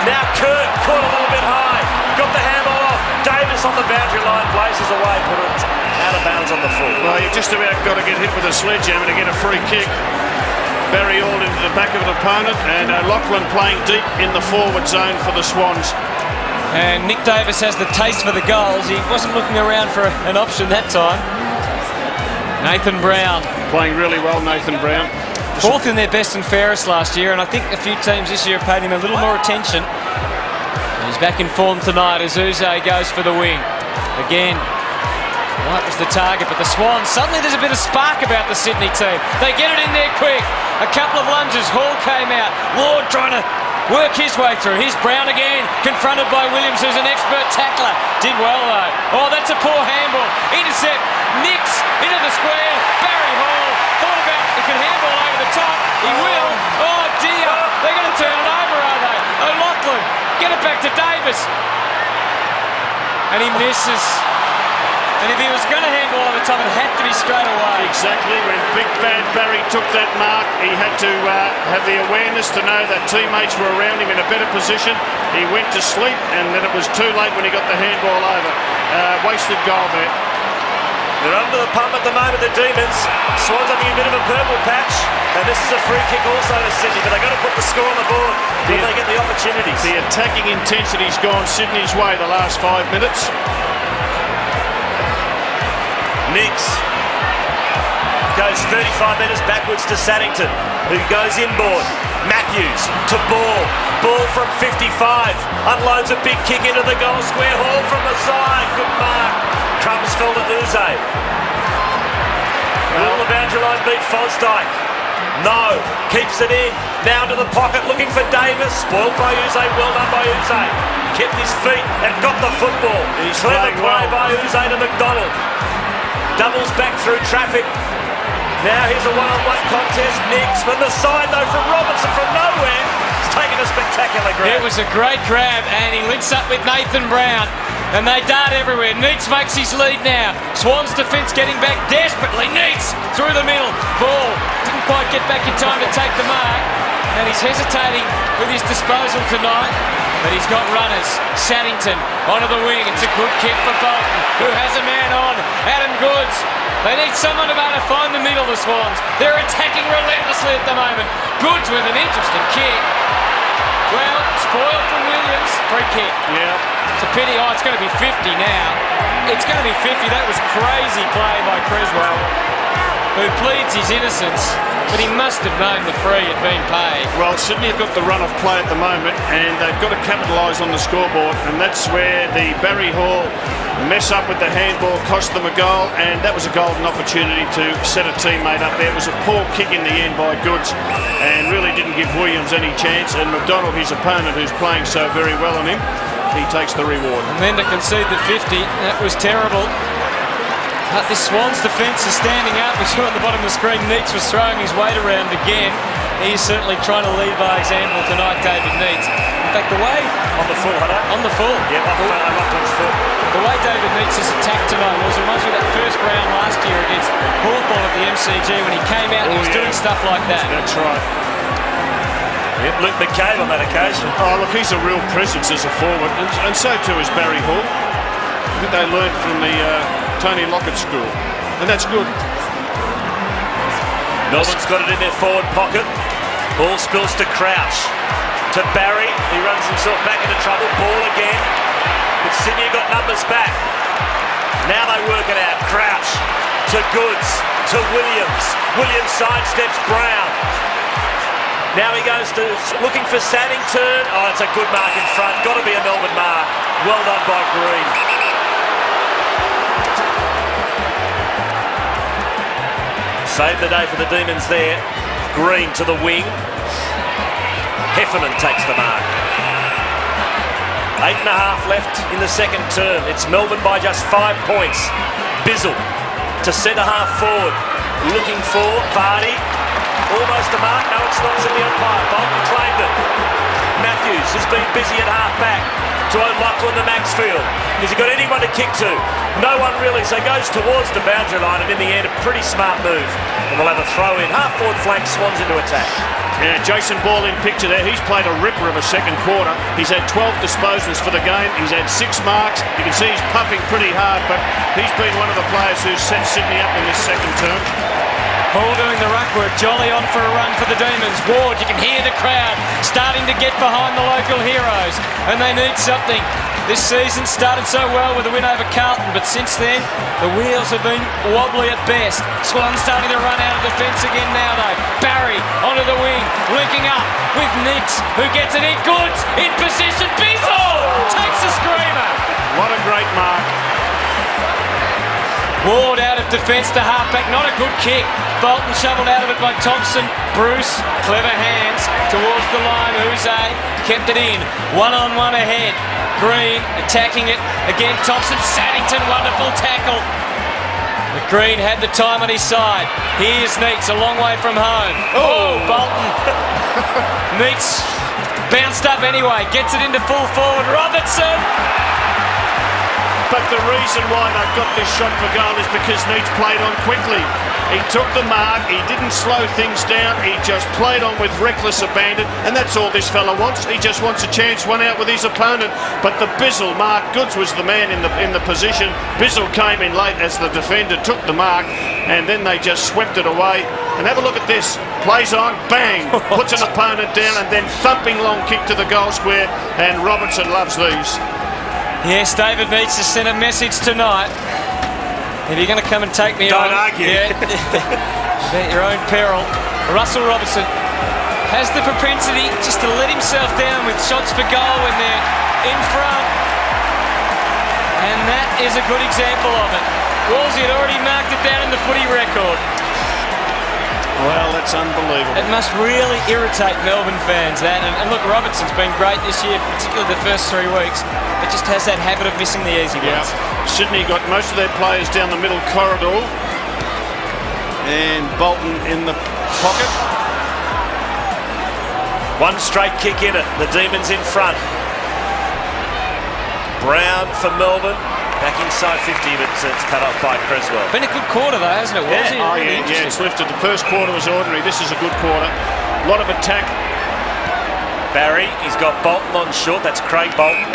Now Kirk caught a little bit high. Got the handball off. Davis on the boundary line, blazes away, put it out of bounds on the full. Well, you've just about got to get hit with a sledgehammer to get a free kick. Barry Hall into the back of an opponent, and Lachlan playing deep in the forward zone for the Swans. And Nick Davis has the taste for the goals. He wasn't looking around for an option that time. Nathan Brown. Playing really well, Nathan Brown. 4th in their best and fairest last year, and I think a few teams this year have paid him a little more attention. And he's back in form tonight as Uze goes for the wing. Again, White was the target, but the Swans, suddenly there's a bit of spark about the Sydney team. They get it in there quick. A couple of lunges, Hall came out. Ward trying to work his way through. Here's Brown again, confronted by Williams, who's an expert tackler. Did well though. Oh, that's a poor handball. Intercept, Nix into the square. Barry Hall thought about he can handball over the top. He will. Oh dear, they're going to turn it over, are they? O'Loughlin, get it back to Davis. And he misses. And if he was going to handball over the top, it had to be straight away. Exactly. When Big Bad Barry took that mark, he had to have the awareness to know that teammates were around him in a better position. He went to sleep, and then it was too late when he got the handball over. Wasted goal there. They're under the pump at the moment, the Demons. Swans having a bit of a purple patch, and this is a free kick also to Sydney, but they've got to put the score on the board when they get the opportunities. The attacking intensity's gone Sydney's way the last 5 minutes. Nicks goes 35 metres backwards to Saddington, who goes inboard. Matthews to Ball. Ball from 55. Unloads a big kick into the goal square. Hall from the side. Good mark. Crumbs fell to Uze. Will the boundary line beat Fosdyke? No. Keeps it in. Now to the pocket looking for Davis. Spoiled by Uze. Well done by Uze. Kept his feet and got the football. He's Clever playing play well. by Uze to McDonald. Doubles back through traffic. Now here's a one-on-one contest. Nicks from the side though from Robertson from nowhere. He's taken a spectacular grab. It was a great grab, and he links up with Nathan Brown, and they dart everywhere. Nicks makes his lead now. Swans defence getting back desperately. Nicks through the middle. Ball didn't quite get back in time to take the mark, and he's hesitating with his disposal tonight. But he's got runners. Saddington onto the wing. It's a good kick for Bolton, who has a man on. Adam Goods. They need someone to be able to find the middle, the Swans. They're attacking relentlessly at the moment. Goods with an interesting kick. Well, spoiled for Williams. Free kick. Yeah. It's a pity. Oh, it's going to be 50 now. It's going to be 50. That was crazy play by Creswell, who pleads his innocence, but he must have known the free had been paid. Well, Sydney have got the run of play at the moment, and they've got to capitalise on the scoreboard, and that's where the Barry Hall mess up with the handball cost them a goal, and that was a golden opportunity to set a teammate up there. It was a poor kick in the end by Goods, and really didn't give Williams any chance, and McDonald, his opponent, who's playing so very well on him, he takes the reward. And then to concede the 50, that was terrible. But this Swans defence is standing up. We saw at the bottom of the screen, Neitz was throwing his weight around again. He's certainly trying to lead by example tonight, David Neitz. In fact, the way... On the full, Hunter. On the full. Yeah, I locked on his foot. The way David Neitz has attacked tonight was reminds me of that first round last year against Hawthorn at the MCG when he came out and was doing stuff like that. That's right. Yep, Luke McCabe on that occasion. Oh, look, he's a real presence as a forward, and so too is Barry Hall. I think they learned from the Tony Lockett school, and that's good. Melbourne's got it in their forward pocket. Ball spills to Crouch. To Barry. He runs himself back into trouble. Ball again. But Sydney got numbers back. Now they work it out. Crouch to Goods. To Williams. Williams sidesteps Brown. Now he goes to looking for Saddington. Oh, it's a good mark in front. Got to be a Melbourne mark. Well done by Green. Saved the day for the Demons there. Green to the wing. Heffernan takes the mark. 8.5 left in the second term. It's Melbourne by just 5 points. Bizzle to centre half forward. Looking for Vardy. Almost a mark. No, it's not. It's in the umpire. Bolton claimed it. Matthews has been busy at half back. To O'Loughlin to Maxfield. Has he got anyone to kick to? No one really, so he goes towards the boundary line, and in the end, a pretty smart move. And we'll have a throw in. Half forward flank, Swans into attack. Yeah, Jason Ball in picture there. He's played a ripper of a second quarter. He's had 12 disposals for the game. He's had 6 marks. You can see he's puffing pretty hard, but he's been one of the players who's set Sydney up in this second term. Hall doing the ruck work. Jolly on for a run for the Demons. Ward, you can hear the crowd starting to get behind the local heroes, and they need something. This season started so well with a win over Carlton, but since then, the wheels have been wobbly at best. Swans starting to run out of defence again now, though. Barry onto the wing, linking up with Nicks, who gets it in. Goods in position. Bizzle takes a screamer. What a great mark. Ward out of defence to halfback, not a good kick. Bolton shoveled out of it by Thompson. Bruce, clever hands towards the line. Uze kept it in. 1-on-1 ahead. Green attacking it. Again, Thompson. Saddington, wonderful tackle. But Green had the time on his side. Here's Neitz, a long way from home. Oh, Bolton. Neitz bounced up anyway. Gets it into full forward. Robertson. But the reason why they've got this shot for goal is because Needs played on quickly. He took the mark, he didn't slow things down, he just played on with reckless abandon, and that's all this fella wants. He just wants a chance, one out with his opponent. But the Bizzle, Mark Goods was the man in the position. Bizzle came in late as the defender took the mark, and then they just swept it away. And have a look at this. Plays on, bang, puts an opponent down, and then thumping long kick to the goal square, and Robertson loves these. Yes, David needs to send a message tonight. If you're going to come and take me Don't on, argue. yeah, at your own peril. Russell Robertson has the propensity just to let himself down with shots for goal when they're in front. And that is a good example of it. Wolsey had already marked it down in the footy record. Well, that's unbelievable. It must really irritate Melbourne fans, that. And look, Robertson's been great this year, particularly the first 3 weeks, but just has that habit of missing the easy ones. Sydney got most of their players down the middle corridor, and Bolton in the pocket. One straight kick in it. The Demons in front. Brown for Melbourne. Back inside 50, but it's cut off by Creswell. Been a good quarter though, hasn't it? Wolsey? Oh, Really yeah, interesting. it's lifted. The first quarter was ordinary. This is a good quarter. A lot of attack. Barry, he's got Bolton on short. That's Craig Bolton.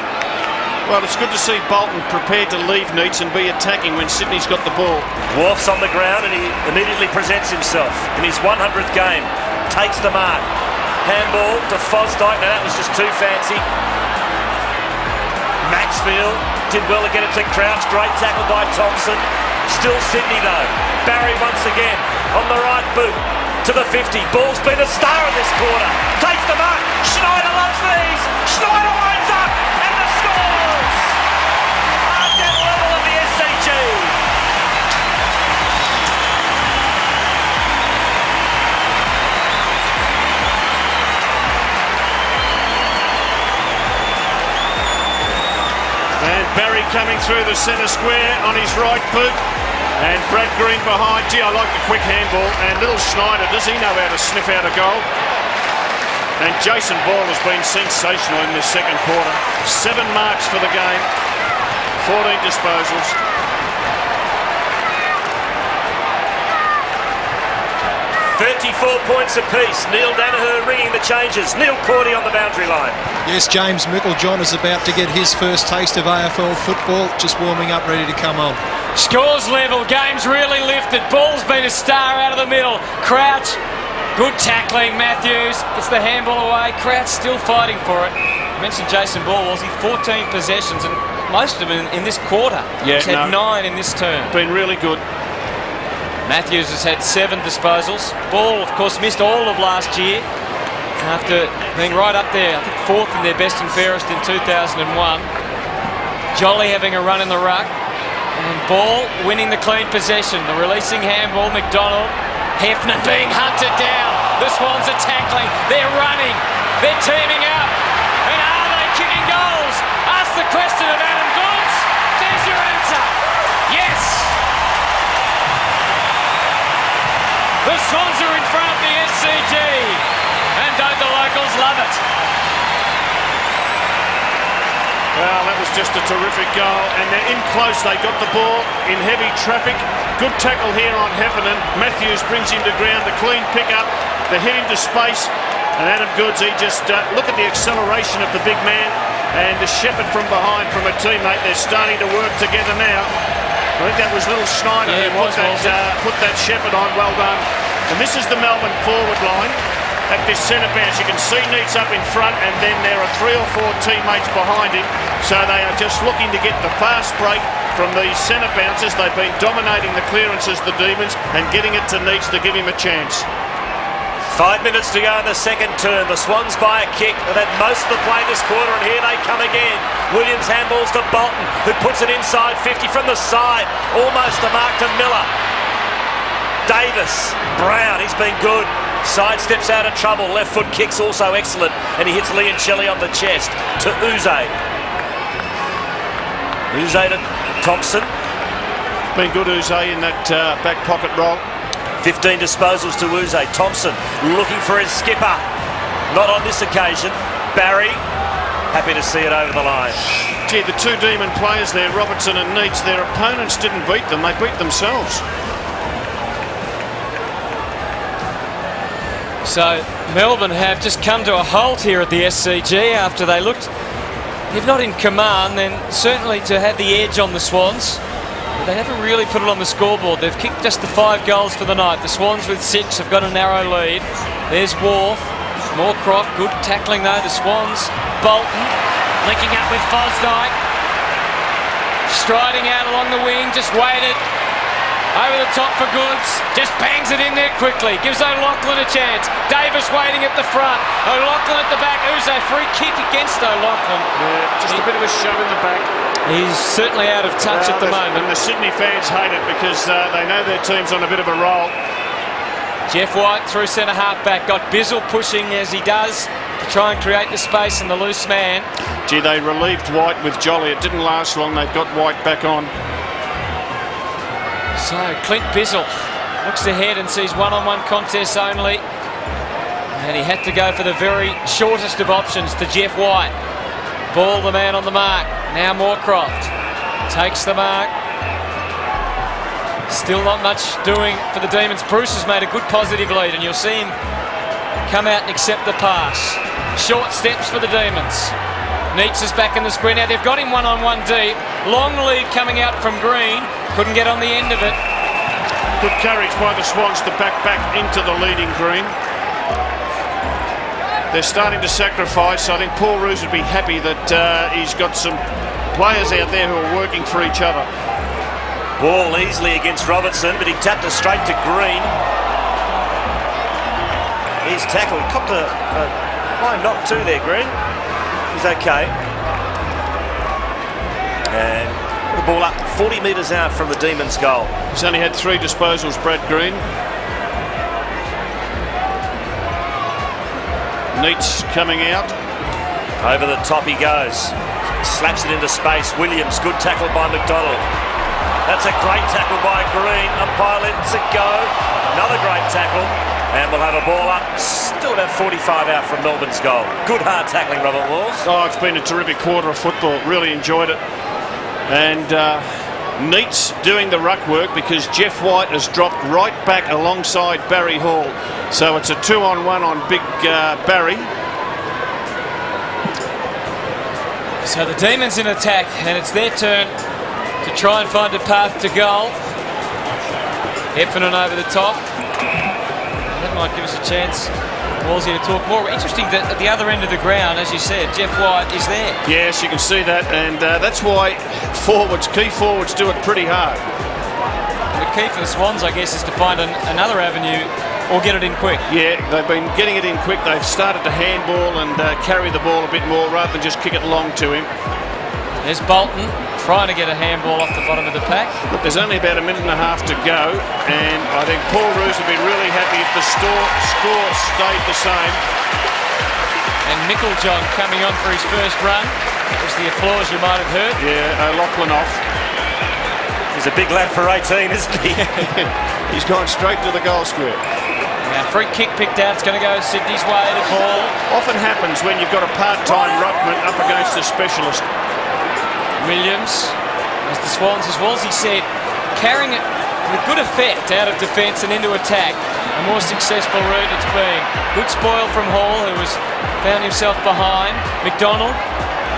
Well, it's good to see Bolton prepared to leave Neats and be attacking when Sydney's got the ball. Wharf's on the ground and he immediately presents himself in his 100th game. Takes the mark. Handball to Fosdyke. Now that was just too fancy. Maxfield did well to get it to Crouch. Great tackle by Thompson. Still Sydney though. Barry once again on the right boot to the 50. Ball's been a star in this quarter. Takes the mark. Schneider loves these. Schneider winds up and the scores. At that level of the SCG. And Barry coming through the centre square on his right boot. And Brad Green behind. Gee, I like the quick handball. And little Schneider, does he know how to sniff out a goal? And Jason Ball has been sensational in this second quarter. 7 marks for the game. 14 disposals. $34 points apiece. Neil Danaher ringing the changes. Neil Cordy on the boundary line. Yes, James Micklejohn is about to get his first taste of AFL football, just warming up, ready to come on. Scores level, game's really lifted. Ball's been a star out of the middle. Crouch, good tackling. Matthews gets the handball away. Crouch still fighting for it. I mentioned Jason Ball, was he 14 possessions, and most of them in this quarter. Yeah, He's had 9 in this term. Been really good. Matthews has had 7 disposals. Ball, of course, missed all of last year after being right up there. I think 4th in their best and fairest in 2001. Jolly having a run in the ruck. And Ball winning the clean possession. The releasing handball, McDonald. Hefner being hunted down. The Swans are tackling. They're running. They're teaming up. And are they kicking goals? Ask the question of Adam Goods. There's your answer. Yes. The Swans are in front of the SCG. And don't the locals love it? Well, that was just a terrific goal, and they're in close. They got the ball in heavy traffic. Good tackle here on Heffernan. Matthews brings him to ground. The clean pick up. They hit him to space, and Adam Goods, he just look at the acceleration of the big man and the shepherd from behind from a teammate. They're starting to work together now. I think that was little Schneider who put that shepherd on. Well done. And this is the Melbourne forward line. At this centre bounce, you can see Neats up in front, and then there are 3 or 4 teammates behind him. So they are just looking to get the fast break from these centre bounces. They've been dominating the clearances, the Demons, and getting it to Neats to give him a chance. 5 minutes to go in the second term. The Swans by a kick. They've had most of the play this quarter, and here they come again. Williams handballs to Bolton, who puts it inside 50 from the side. Almost a mark to Miller. Davis, Brown, he's been good. Side steps out of trouble. Left foot kicks also excellent. And he hits Leoncelli on the chest to Uze. Uze to Thompson. Been good, Uze, in that back pocket roll. 15 disposals to Uze. Thompson looking for his skipper. Not on this occasion. Barry, happy to see it over the line. Gee, the two Demon players there, Robertson and Neitz, their opponents didn't beat them, they beat themselves. So Melbourne have just come to a halt here at the SCG after they looked, if not in command, then certainly to have the edge on the Swans. But they haven't really put it on the scoreboard. They've kicked just the 5 goals for the night. The Swans with 6 have got a narrow lead. There's Wharf, Moorcroft, good tackling though. The Swans, Bolton, linking up with Fosdyke. Striding out along the wing, just waited. Over the top for Goods, just bangs it in there quickly, gives O'Loughlin a chance. Davis waiting at the front, O'Loughlin at the back. Uzo, free kick against O'Loughlin. Yeah, just a bit of a shove in the back. He's certainly out of touch at the moment. And the Sydney fans hate it because they know their team's on a bit of a roll. Jeff White through centre half back, got Bizzle pushing as he does to try and create the space and the loose man. Gee, they relieved White with Jolly. It didn't last long. They've got White back on. So Clint Bizzle looks ahead and sees one-on-one contests only. And he had to go for the very shortest of options to Jeff White. Ball the man on the mark. Now Moorcroft takes the mark. Still not much doing for the Demons. Bruce has made a good positive lead and you'll see him come out and accept the pass. Short steps for the Demons. Neitz is back in the square now. They've got him one-on-one deep. Long lead coming out from Green. Couldn't get on the end of it. Good courage by the Swans to back into the leading Green. They're starting to sacrifice. I think Paul Roos would be happy that he's got some players out there who are working for each other. Ball easily against Robertson, but he tapped it straight to Green. He's tackled. He copped a high knock too there, Green. He's okay. And the ball up 40 metres out from the Demons' goal. He's only had 3 disposals, Brad Green. Neitz coming out. Over the top he goes. Slaps it into space. Williams, good tackle by McDonald. That's a great tackle by Green. Umpire lets it go. Another great tackle. And we'll have a ball up. Still about 45 out from Melbourne's goal. Good hard tackling, Robert Walls. Oh, it's been a terrific quarter of football. Really enjoyed it. And Neitz doing the ruck work because Jeff White has dropped right back alongside Barry Hall. So it's a 2-on-1 on big Barry. So the Demons in attack and it's their turn to try and find a path to goal. Heffernan over the top. That might give us a chance, Wallsy, to talk more. Interesting that at the other end of the ground, as you said, Jeff White is there. Yes, you can see that, and that's why key forwards do it pretty hard. And the key for the Swans, I guess, is to find another avenue or get it in quick. Yeah, they've been getting it in quick. They've started to handball and carry the ball a bit more rather than just kick it long to him. There's Bolton trying to get a handball off the bottom of the pack. Look, there's only about a minute and a half to go, and I think Paul Roos would be really happy if the score stayed the same. And Micklejohn coming on for his first run. That was the applause you might have heard. Yeah, O'Loughlin off. He's a big lad for 18, isn't he? He's gone straight to the goal square. Now, free kick picked out. It's going to go Sydney's way. The ball often happens when you've got a part-time ruckman up against a specialist. Williams, as the Swans, as Wolsey said, carrying it with good effect out of defence and into attack. A more successful route it's been. Good spoil from Hall, who was found himself behind. McDonald,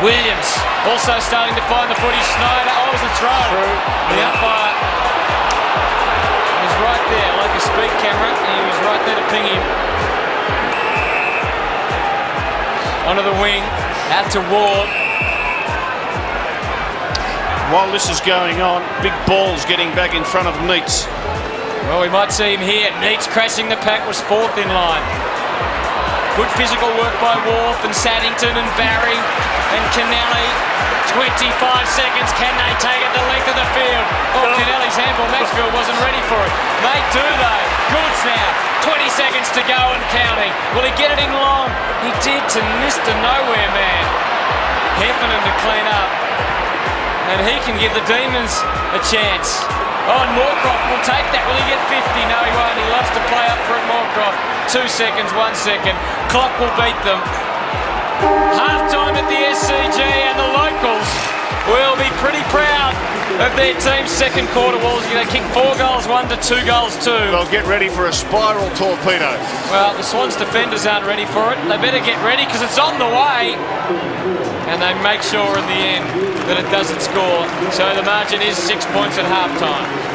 Williams, also starting to find the footy. Snyder, oh, it was a throw. The umpire was right there, like a speed camera, and he was right there to ping him. Onto the wing, out to Ward. While this is going on, big balls getting back in front of Neitz. Well, we might see him here. Neitz crashing the pack, was 4th in line. Good physical work by Wharf and Saddington and Barry and Kennelly. 25 seconds. Can they take it the length of the field? Oh, Kennelly's handball. Maxfield wasn't ready for it. They do though. Goods now. 20 seconds to go and counting. Will he get it in long? He did to Mr. Nowhere Man. Heffernan to clean up. And he can give the Demons a chance. Oh, and Moorcroft will take that. Will he get 50? No, he won't. He loves to play up for it, Moorcroft. 2 seconds, 1 second. Clock will beat them. Half time at the SCG, and the locals will be pretty proud of their team's second quarter. Wolseley, they kicked 4 goals, 1 to 2 goals, 2. They'll get ready for a spiral torpedo. Well, the Swans defenders aren't ready for it. They better get ready because it's on the way. And they make sure in the end that it doesn't score. So the margin is 6 points at halftime.